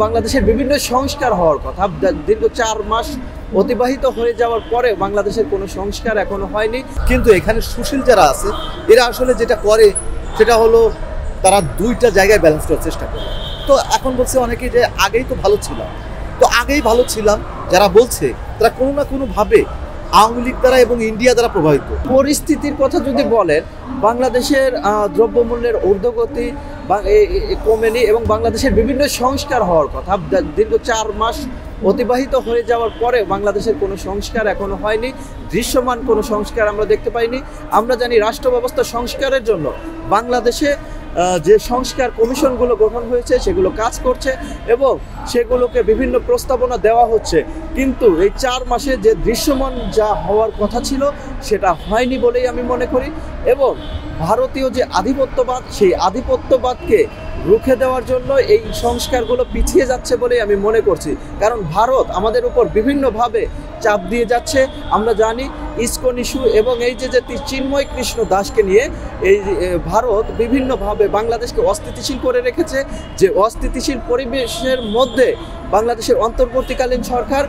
বাংলাদেশের বিভিন্ন সংস্কার হওয়ার কথা। দীর্ঘ 4 মাস অতিবাহিত হয়ে যাওয়ার পরে বাংলাদেশের কোনো সংস্কার এখনো হয়নি। কিন্তু এখানে সুশীল যারা আছে এরা আসলে যেটা করে সেটা হলো তারা দুইটা জায়গায় ব্যালেন্স করার চেষ্টা করে। তো এখন বলছে অনেকে যে আগেই তো ভালো ছিলাম, তো আগেই ভালো ছিলাম যারা বলছে তারা কোনো না কোনোভাবে আওয়ামী লীগ দ্বারা এবং ইন্ডিয়া দ্বারা প্রভাবিত। পরিস্থিতির কথা যদি বলেন, বাংলাদেশের দ্রব্যমূল্যের ঊর্ধ্বগতি কমেনি এবং বাংলাদেশের বিভিন্ন সংস্কার হওয়ার কথা। দীর্ঘ 4 মাস অতিবাহিত হয়ে যাওয়ার পরে বাংলাদেশের কোনো সংস্কার এখনো হয়নি, দৃশ্যমান কোনো সংস্কার আমরা দেখতে পাইনি। আমরা জানি রাষ্ট্র ব্যবস্থা সংস্কারের জন্য বাংলাদেশে যে সংস্কার কমিশনগুলো গঠন হয়েছে সেগুলো কাজ করছে এবং সেগুলোকে বিভিন্ন প্রস্তাবনা দেওয়া হচ্ছে, কিন্তু এই 4 মাসে যে দৃশ্যমান যা হওয়ার কথা ছিল সেটা হয়নি বলেই আমি মনে করি। এবং ভারতীয় যে আধিপত্যবাদ, সেই আধিপত্যবাদকে রুখে দেওয়ার জন্য এই সংস্কারগুলো পিছিয়ে যাচ্ছে বলেই আমি মনে করছি। কারণ ভারত আমাদের উপর বিভিন্নভাবে চাপ দিয়ে যাচ্ছে। আমরা জানি ইসকন ইস্যু এবং এই যে চিন্ময় কৃষ্ণ দাসকে নিয়ে এই ভারত বিভিন্নভাবে বাংলাদেশকে অস্থিতিশীল করে রেখেছে। যে অস্থিতিশীল পরিবেশের মধ্যে বাংলাদেশের অন্তর্বর্তীকালীন সরকার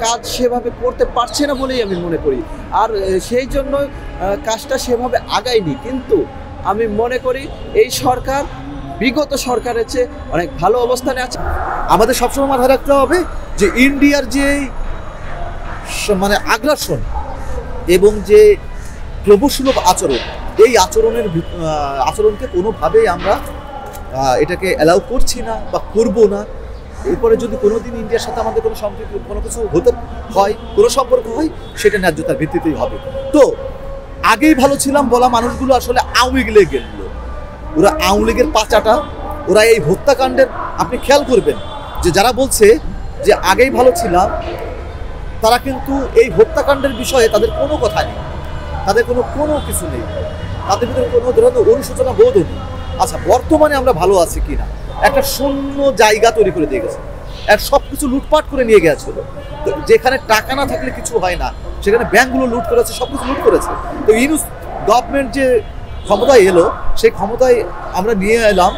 কাজ সেভাবে করতে পারছে না বলেই আমি মনে করি। আর সেই জন্য কাজটা সেভাবে আগায়নি। কিন্তু আমি মনে করি এই সরকার বিগত সরকারের চেয়ে অনেক ভালো অবস্থানে আছে। আমাদের সবসময় মাথায় রাখতে হবে যে ইন্ডিয়ার যে আগ্রাসন এবং যে প্রভুসুলভ আচরণ, এই আচরণকে কোনোভাবেই আমরা এটাকে অ্যালাউ করছি না বা করবো না। এরপরে যদি কোনোদিন ইন্ডিয়ার সাথে আমাদের কোনো সম্পর্ক কোনো কিছু হতে হয়, কোনো সম্পর্ক হয়, সেটা ন্যায্যতার ভিত্তিতেই হবে। তো আগেই ভালো ছিলাম বলা মানুষগুলো আসলে আওয়ামী লীগে গেল, ওরা আওয়ামী লীগের পাচাটা, ওরা এই হত্যাকাণ্ডের আপনি খেয়াল করবেন যে যারা বলছে যে আগেই ভালো ছিলাম তারা কিন্তু এই হত্যাকাণ্ডের বিষয়ে তাদের কোনো কথা নেই, তাদের কোনো কিছু নেই, তাদের ভিতরে কোনো ধরনের অনুশোচনা বোধও নেই। আচ্ছা, বর্তমানে আমরা ভালো আছি কিনা, একটা শূন্য জায়গা তৈরি করে দিয়ে গেছে, সব কিছু লুটপাট করে নিয়ে গেছিল। তো যেখানে টাকা না থাকলে কিছু হয় না, সেখানে ব্যাংকগুলো লুট করেছে, সব কিছু লুট করেছে। তো ইউনুস গভর্নমেন্ট যে ক্ষমতায় এলো, সেই ক্ষমতায় আমরা নিয়ে এলাম,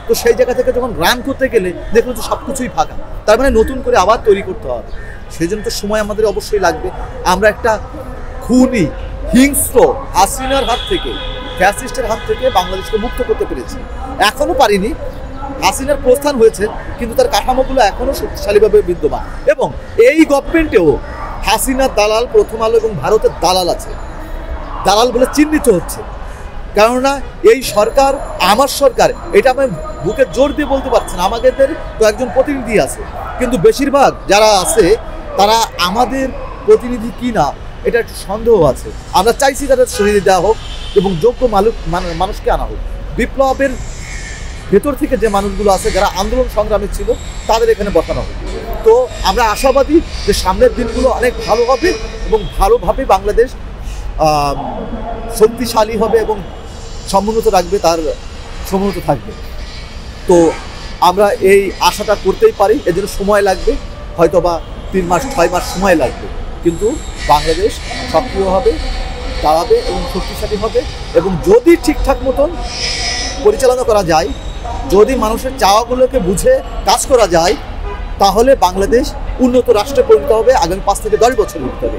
তো সেই জায়গা থেকে যখন রান করতে গেলে দেখলো যে সব কিছুই ফাঁকা, তার মানে নতুন করে আবার তৈরি করতে হবে। সেই জন্য তো সময় আমাদের অবশ্যই লাগবে। আমরা একটা খুনি হিংস্র হাসিনার হাত থেকে, ফ্যাসিস্টের হাত থেকে বাংলাদেশকে মুক্ত করতে পেরেছি, এখনো পারিনি। হাসিনার প্রস্থান হয়েছে কিন্তু তার কাঠামোগুলো এখনো শক্তিশালীভাবে বিদ্যমান। এবং এই গভর্নমেন্টেও হাসিনার দালাল, প্রথম আলো এবং ভারতের দালাল আছে, দালাল বলে চিহ্নিত হচ্ছে। কেননা এই সরকার আমার সরকার, এটা আমি বুকে জোর দিয়ে বলতে পারছি না। আমাদের কয়েকজন প্রতিনিধি আছে, কিন্তু বেশিরভাগ যারা আছে তারা আমাদের প্রতিনিধি কি না এটা একটু সন্দেহ আছে। আমরা চাইছি তাদের সরিয়ে দেওয়া হোক এবং যোগ্য মানুষকে আনা হোক। বিপ্লবের ভেতর থেকে যে মানুষগুলো আছে যারা আন্দোলন সংগ্রামী ছিল তাদের এখানে বসানো হবে। তো আমরা আশাবাদী যে সামনের দিনগুলো অনেক ভালো হবে এবং ভালোভাবে বাংলাদেশ শক্তিশালী হবে এবং সমুন্নত রাখবে, তার সমুন্নত থাকবে। তো আমরা এই আশাটা করতেই পারি। এর জন্য সময় লাগবে, হয়তো বা 3 মাস 6 মাস সময় লাগবে, কিন্তু বাংলাদেশ সক্রিয় হবে, দাঁড়াবে এবং শক্তিশালী হবে। এবং যদি ঠিকঠাক মতন পরিচালনা করা যায়, যদি মানুষের চাওয়াগুলোকে বুঝে কাজ করা যায়, তাহলে বাংলাদেশ উন্নত রাষ্ট্রে পরিণত হবে আগামী 5 থেকে 10 বছরের ভিতরে।